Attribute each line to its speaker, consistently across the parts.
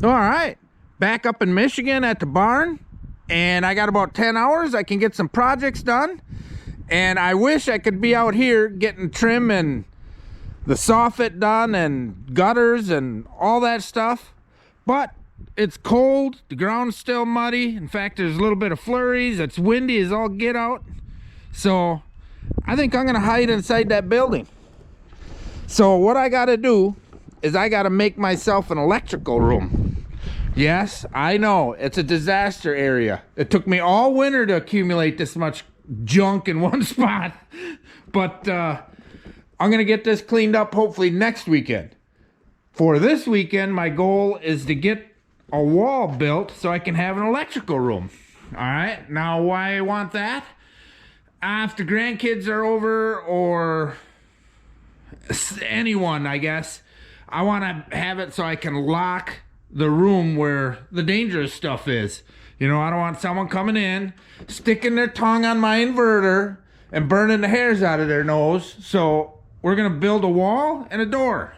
Speaker 1: All right, back up in Michigan at the barn, and I got about 10 hours. I can get some projects done, and I wish I could be out here getting trim and the soffit done and gutters and all that stuff, but it's cold, the ground's still muddy. In fact, there's a little bit of flurries. It's windy as all get out, so I think I'm gonna hide inside that building. So what I gotta do is I gotta make myself an electrical room. Yes, I know, it's a disaster area. It took me all winter to accumulate this much junk in one spot. But I'm gonna get this cleaned up hopefully next weekend. For this weekend, my goal is to get a wall built so I can have an electrical room. All right, now why I want that? If the grandkids are over or anyone, I guess, I want to have it so I can lock the room where the dangerous stuff is. You know, I don't want someone coming in, sticking their tongue on my inverter and burning the hairs out of their nose. So we're going to build a wall and a door.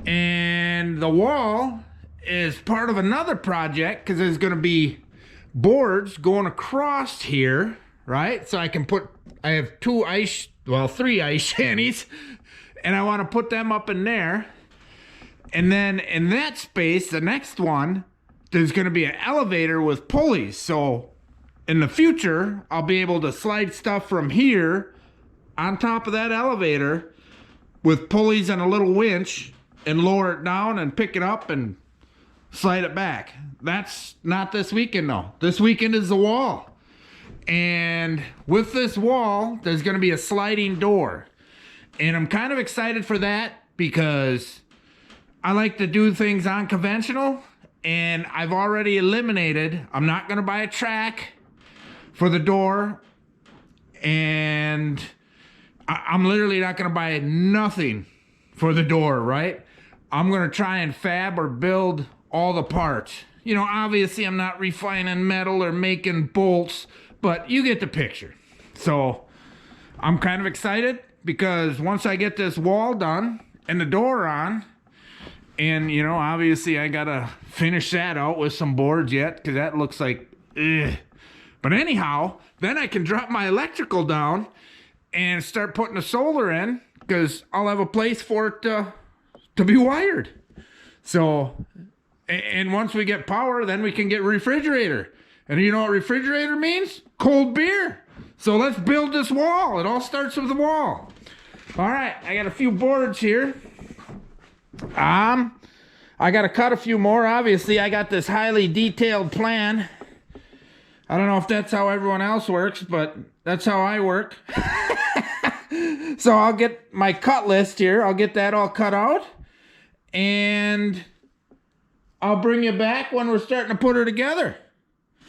Speaker 1: And the wall is part of another project because there's going to be boards going across here, right? So I have three ice shanties, and I want to put them up in there. And then in that space, the next one, there's going to be an elevator with pulleys. So in the future, I'll be able to slide stuff from here on top of that elevator with pulleys and a little winch and lower it down and pick it up and slide it back. That's not this weekend though. This weekend is the wall. And with this wall, there's going to be a sliding door. And I'm kind of excited for that because I like to do things unconventional, and I've already eliminated, I'm not going to buy a track for the door, and I'm literally not going to buy nothing for the door, right? I'm going to try and fab or build all the parts. You know, obviously I'm not refining metal or making bolts, but you get the picture. So I'm kind of excited because once I get this wall done and the door on, and, you know, obviously I got to finish that out with some boards yet because that looks like, ugh. But anyhow, then I can drop my electrical down and start putting the solar in because I'll have a place for it to be wired. So, and once we get power, then we can get refrigerator. And you know what refrigerator means? Cold beer. So let's build this wall. It all starts with the wall. All right, I got a few boards here. I got to cut a few more. Obviously, I got this highly detailed plan. I don't know if that's how everyone else works, but that's how I work. So I'll get my cut list here. I'll get that all cut out. And I'll bring you back when we're starting to put her together.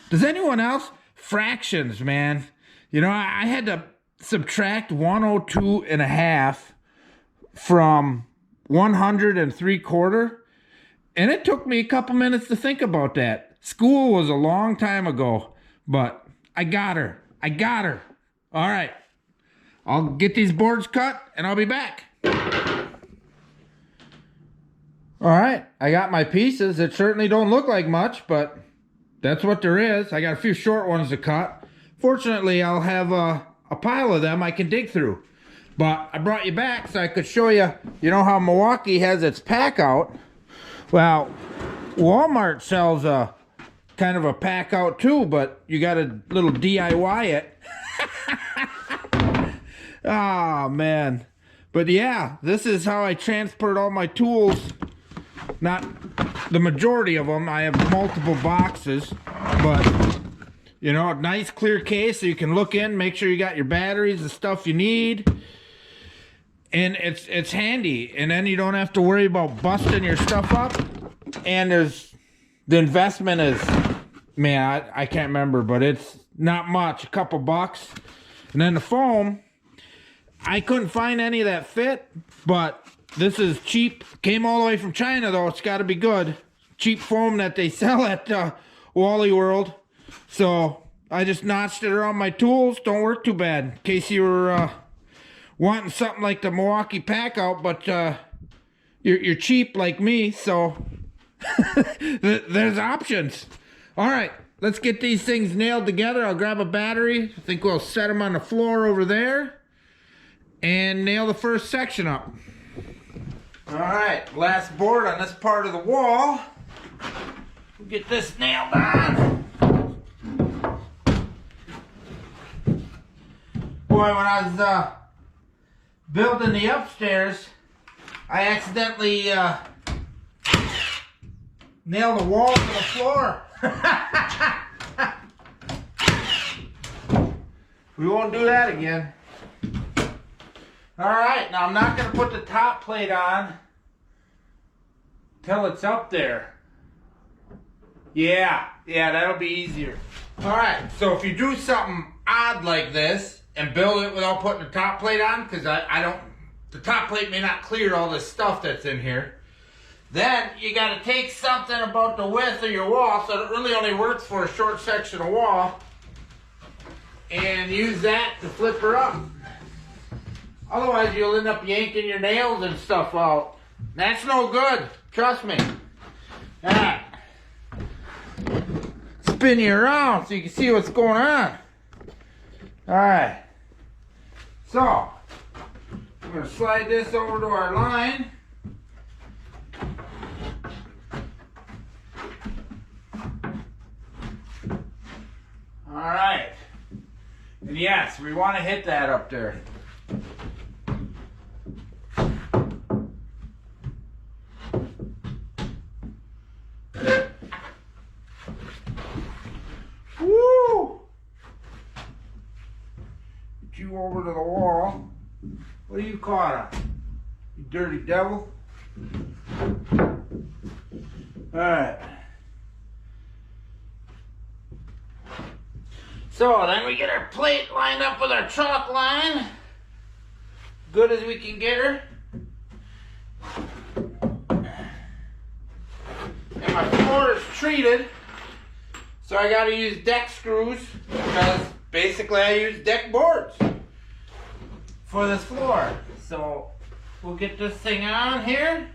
Speaker 1: Does anyone else? Fractions, man. You know, I had to subtract 102.5 from 103/4, and it took me a couple minutes to think about that. School was a long time ago, but I got her. All right, I'll get these boards cut and I'll be back. All right, I got my pieces. It certainly don't look like much, but that's what there is. I got a few short ones to cut. Fortunately, I'll have a pile of them I can dig through. But I brought you back so I could show you, you know how Milwaukee has its pack out? Well, Walmart sells a kind of a pack out too, but you got a little DIY it. Oh, man. But yeah, this is how I transport all my tools. Not the majority of them. I have multiple boxes, but you know, a nice clear case so you can look in, make sure you got your batteries, the stuff you need. And it's handy, and then you don't have to worry about busting your stuff up. And the investment is, man, I can't remember, but it's not much, a couple bucks. And then the foam, I couldn't find any of that fit, but this is cheap. Came all the way from China though, it's got to be good. Cheap foam that they sell at Wally World. So I just notched it around my tools. Don't work too bad. In case you were wanting something like the Milwaukee pack out, but you're cheap like me, so There's options. All right, let's get these things nailed together. I'll grab a battery. I think we'll set them on the floor over there and nail the first section up. All right, last board on this part of the wall. We'll get this nailed on. Boy, when I was building the upstairs, I accidentally nailed the wall to the floor. We won't do that again. All right, now I'm not going to put the top plate on till it's up there. Yeah, that'll be easier. All right, so if you do something odd like this and build it without putting the top plate on, because the top plate may not clear all this stuff that's in here, then you got to take something about the width of your wall, so it really only works for a short section of wall, and use that to flip her up. Otherwise, you'll end up yanking your nails and stuff out. That's no good. Trust me. Alright. Spin you around so you can see what's going on. Alright. So, I'm going to slide this over to our line. Alright. And yes, we want to hit that up there. Woo! Get you over to the wall. What do you call it? You dirty devil. Alright. So then we get our plate lined up with our chalk line. Good as we can get her. And my floor is treated. So I gotta use deck screws because basically I use deck boards for this floor. So we'll get this thing on here.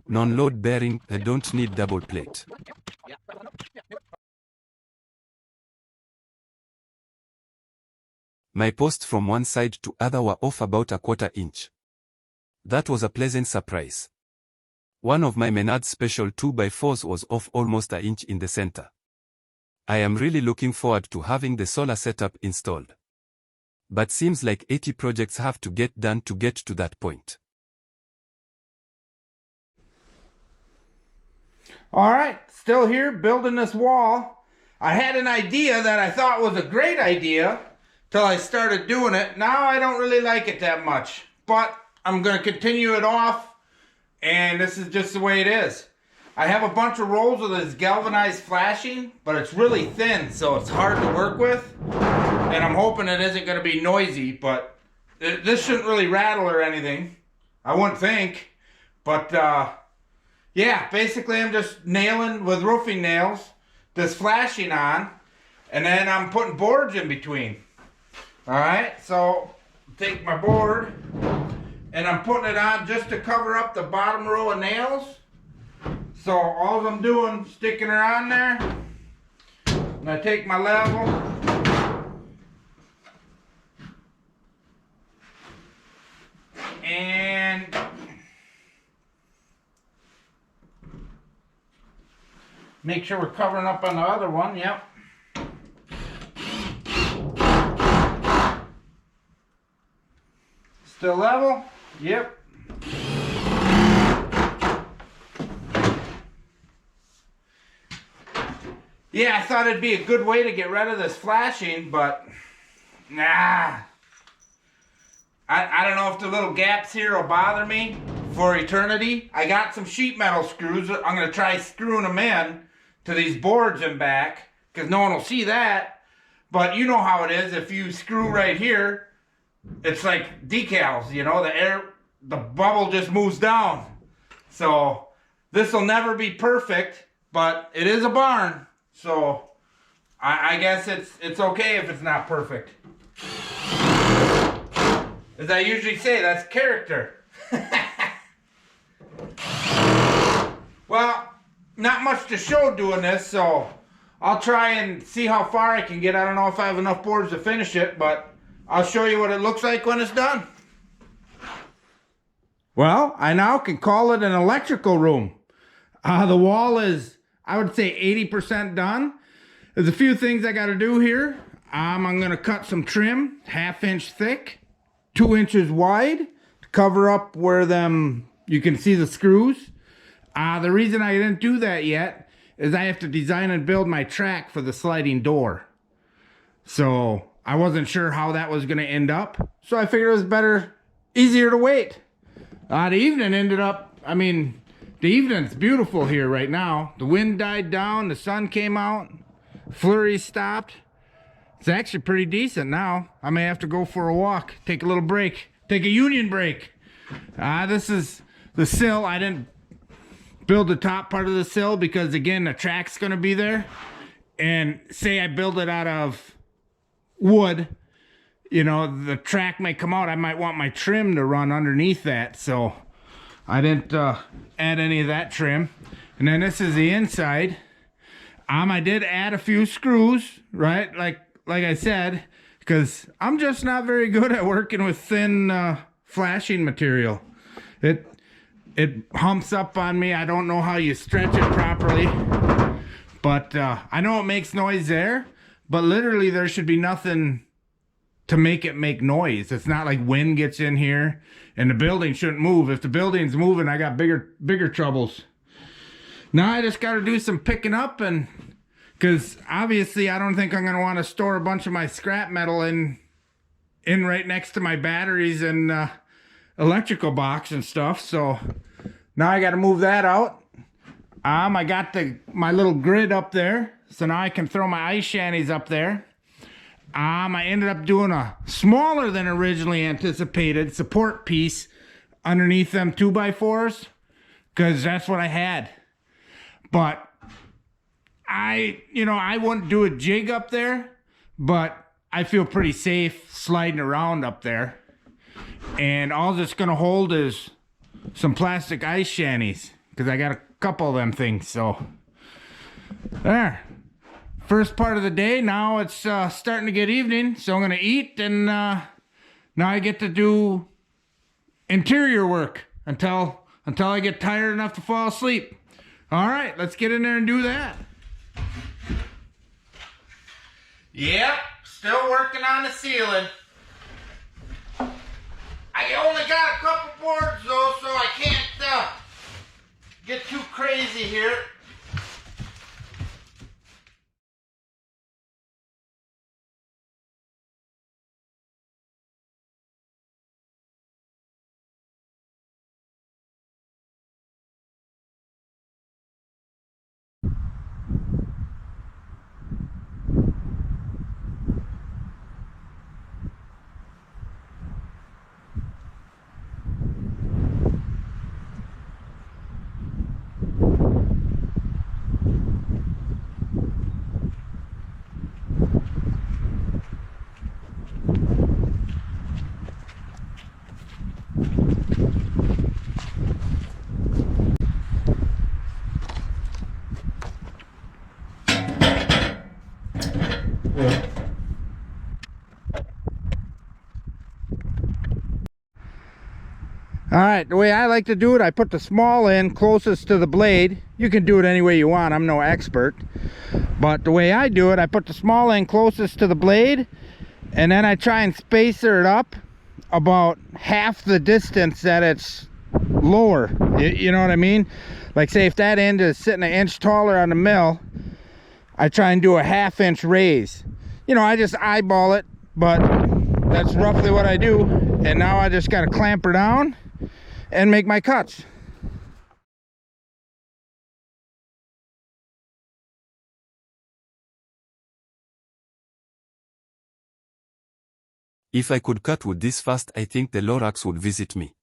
Speaker 2: Non-load bearing, I don't need double plate. My posts from one side to other were off about a quarter inch. That was a pleasant surprise. One of my Menards special 2x4s was off almost an inch in the center. I am really looking forward to having the solar setup installed. But seems like 80 projects have to get done to get to that point.
Speaker 1: All right, still here building this wall. I had an idea that I thought was a great idea till I started doing it. Now I don't really like it that much, but I'm going to continue it off, and this is just the way it is. I have a bunch of rolls of this galvanized flashing, but it's really thin, so it's hard to work with, and I'm hoping it isn't going to be noisy, but this shouldn't really rattle or anything. I wouldn't think, but yeah, basically I'm just nailing with roofing nails this flashing on, and then I'm putting boards in between. Alright, so take my board and I'm putting it on just to cover up the bottom row of nails. So all I'm doing, sticking her on there, and I take my level and make sure we're covering up on the other one. Yep. Still level? Yep. Yeah, I thought it'd be a good way to get rid of this flashing, but nah. I don't know if the little gaps here will bother me for eternity. I got some sheet metal screws. I'm going to try screwing them in to these boards and back, because no one will see that. But you know how it is. If you screw right here, it's like decals, you know, the bubble just moves down. So this will never be perfect, but it is a barn. So I guess it's okay if it's not perfect. As I usually say, that's character. Well, not much to show doing this, so I'll try and see how far I can get. I don't know if I have enough boards to finish it, but I'll show you what it looks like when it's done. Well, I now can call it an electrical room. The wall is, I would say, 80% done. There's a few things I got to do here. I'm going to cut some trim, 1/2 inch thick, 2 inches wide, to cover up where you can see the screws. The reason I didn't do that yet is I have to design and build my track for the sliding door. So I wasn't sure how that was going to end up. So I figured it was better, easier to wait. The evening ended up, the evening's beautiful here right now. The wind died down, the sun came out, flurries stopped. It's actually pretty decent now. I may have to go for a walk, take a little break, take a union break. This is the sill. I didn't build the top part of the sill because, again, the track's going to be there. And say I build it out of wood, you know, the track may come out. I might want my trim to run underneath that. So I didn't add any of that trim. And then this is the inside. I did add a few screws, right? Like I said, because I'm just not very good at working with thin flashing material. It humps up on me. I don't know how you stretch it properly. But I know it makes noise there. But literally there should be nothing to make it make noise. It's not like wind gets in here. And the building shouldn't move. If the building's moving, I got bigger troubles. Now I just got to do some picking up, and because obviously I don't think I'm going to want to store a bunch of my scrap metal in right next to my batteries and electrical box and stuff. So now I got to move that out. I got my little grid up there, so now I can throw my ice shanties up there. I ended up doing a smaller than originally anticipated support piece underneath them 2x4s because that's what I had. But I wouldn't do a jig up there, but I feel pretty safe sliding around up there. And all it's going to hold is some plastic ice shanties because I got a couple of them things. So there. First part of the day. Now it's starting to get evening, so I'm going to eat, and now I get to do interior work until I get tired enough to fall asleep. All right, let's get in there and do that. Yep, still working on the ceiling. I only got a couple boards though, so I can't get too crazy here. All right, the way I like to do it, I put the small end closest to the blade. You can do it any way you want. I'm no expert. But the way I do it, I put the small end closest to the blade, and then I try and spacer it up about half the distance that it's lower. You know what I mean? Like say if that end is sitting an inch taller on the mill, I try and do a 1/2 inch raise. You know, I just eyeball it, but that's roughly what I do. And now I just got to clamp her down and make my cuts.
Speaker 2: If I could cut wood this fast, I think the Lorax would visit me.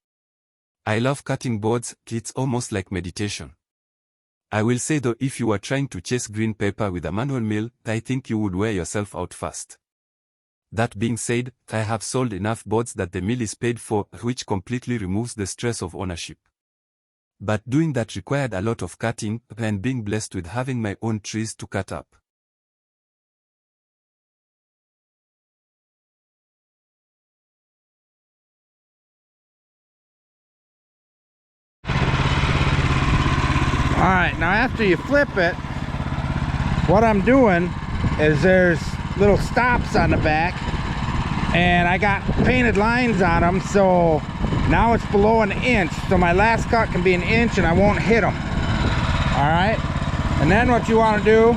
Speaker 2: I love cutting boards, it's almost like meditation. I will say though, if you are trying to chase green paper with a manual mill, I think you would wear yourself out fast. That being said, I have sold enough boards that the mill is paid for, which completely removes the stress of ownership. But doing that required a lot of cutting, and being blessed with having my own trees to cut up.
Speaker 1: Alright, now after you flip it, what I'm doing is there's little stops on the back, and I got painted lines on them, so now it's below an inch, so my last cut can be an inch and I won't hit them. Alright, and then what you want to do,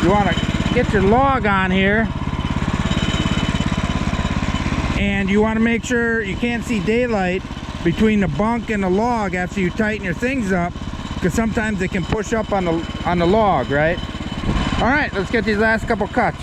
Speaker 1: you want to get your log on here, and you want to make sure you can't see daylight between the bunk and the log after you tighten your things up, because sometimes it can push up on the log, right? All right, let's get these last couple cuts.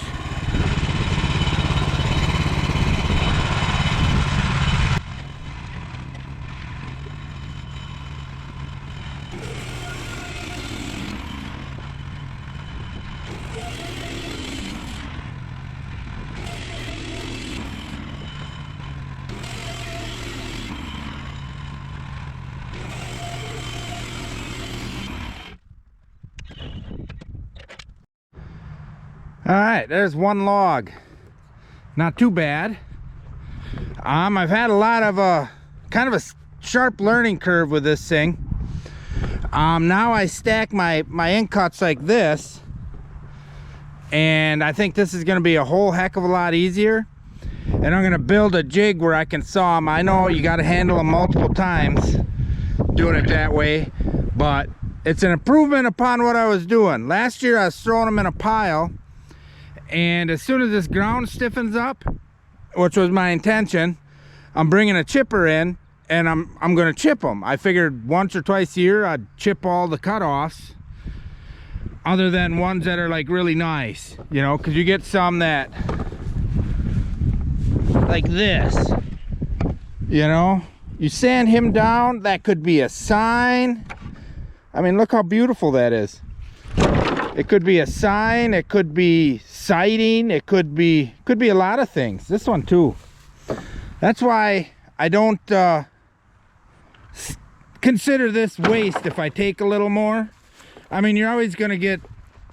Speaker 1: All right, there's one log. Not too bad. I've had a lot of kind of a sharp learning curve with this thing. Now I stack my end cuts like this, and I think this is going to be a whole heck of a lot easier. And I'm going to build a jig where I can saw them. I know you got to handle them multiple times doing it that way, but it's an improvement upon what I was doing. Last year I was throwing them in a pile, and as soon as this ground stiffens up, which was my intention, I'm bringing a chipper in, and I'm going to chip them. I figured once or twice a year I'd chip all the cutoffs, other than ones that are like really nice, you know, because you get some that like this, you know, you sand him down, that could be a sign. I mean, look how beautiful that is. It could be a sign, it could be siding, it could be a lot of things. This one too. That's why I don't consider this waste if I take a little more. I mean, you're always gonna get,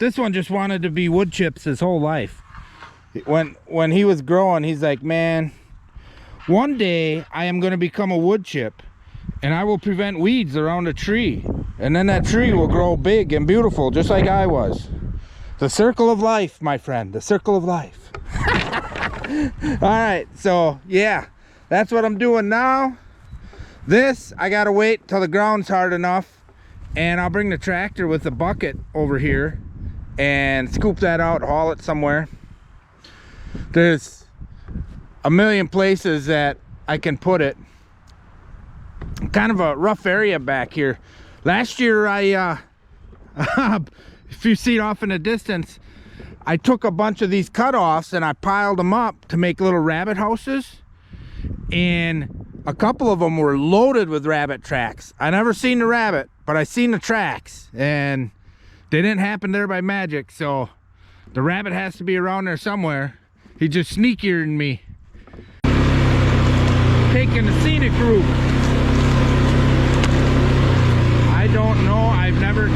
Speaker 1: this one just wanted to be wood chips his whole life. When he was growing, he's like, man, one day I am gonna become a wood chip, and I will prevent weeds around a tree, and then that tree will grow big and beautiful just like I was. The circle of life, my friend, the circle of life. All right, so yeah, that's what I'm doing now. This, I gotta wait till the ground's hard enough, and I'll bring the tractor with the bucket over here and scoop that out, haul it somewhere. There's a million places that I can put it. Kind of a rough area back here. Last year if you see it off in the distance, I took a bunch of these cutoffs and I piled them up to make little rabbit houses, and a couple of them were loaded with rabbit tracks. I never seen the rabbit, but I seen the tracks, and they didn't happen there by magic, so the rabbit has to be around there somewhere. He's just sneakier than me. Taking the scenic route. I don't know, I've never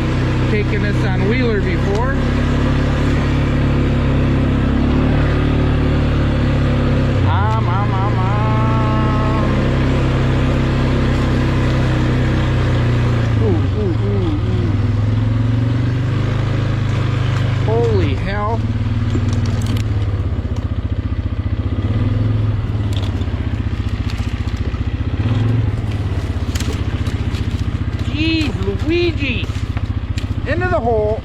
Speaker 1: taken this on Wheeler before. Ooh, ooh, ooh, ooh. Holy hell. Jeez Luigi, into the hole,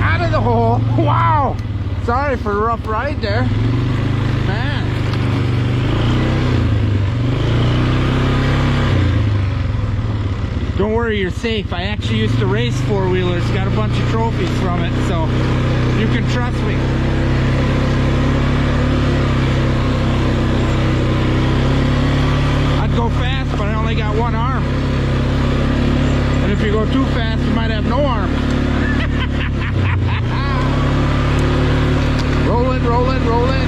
Speaker 1: out of the hole. Wow, sorry for the rough ride there, man. Don't worry, you're safe. I actually used to race four-wheelers. Got a bunch of trophies from it, so you can trust me. I'd go fast, but I only got one arm. And if you go too fast, you might have no arm. Rolling, rolling, rolling.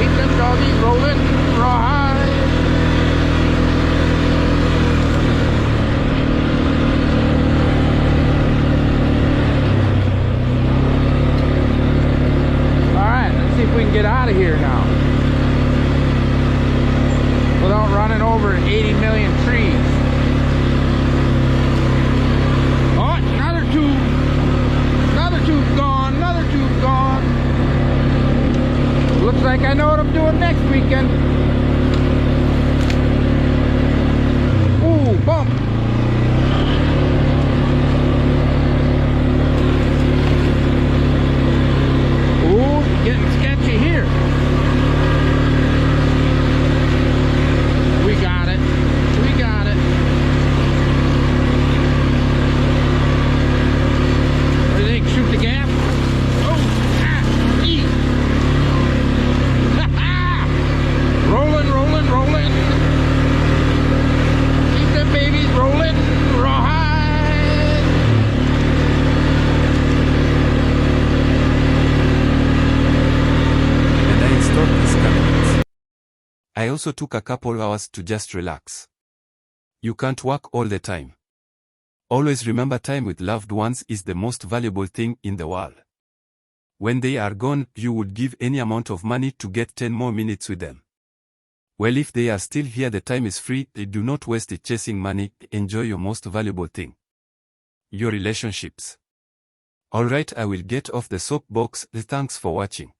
Speaker 1: Keep them doggies rolling. Rawhide. See if we can get out of here now without running over 80 million trees. Oh, another tube gone, another tube gone. Looks like I know what I'm doing next weekend. Ooh, bump. Getting sketchy here. We got it. We got it. What do you think? Shoot the gap? Oh, eat. Rolling, rolling, rolling. Keep them babies rolling. Rawhide.
Speaker 2: I also took a couple hours to just relax. You can't work all the time. Always remember, time with loved ones is the most valuable thing in the world. When they are gone, you would give any amount of money to get 10 more minutes with them. Well, if they are still here, the time is free. Do not waste it chasing money. Enjoy your most valuable thing. Your relationships. Alright, I will get off the soapbox. Thanks for watching.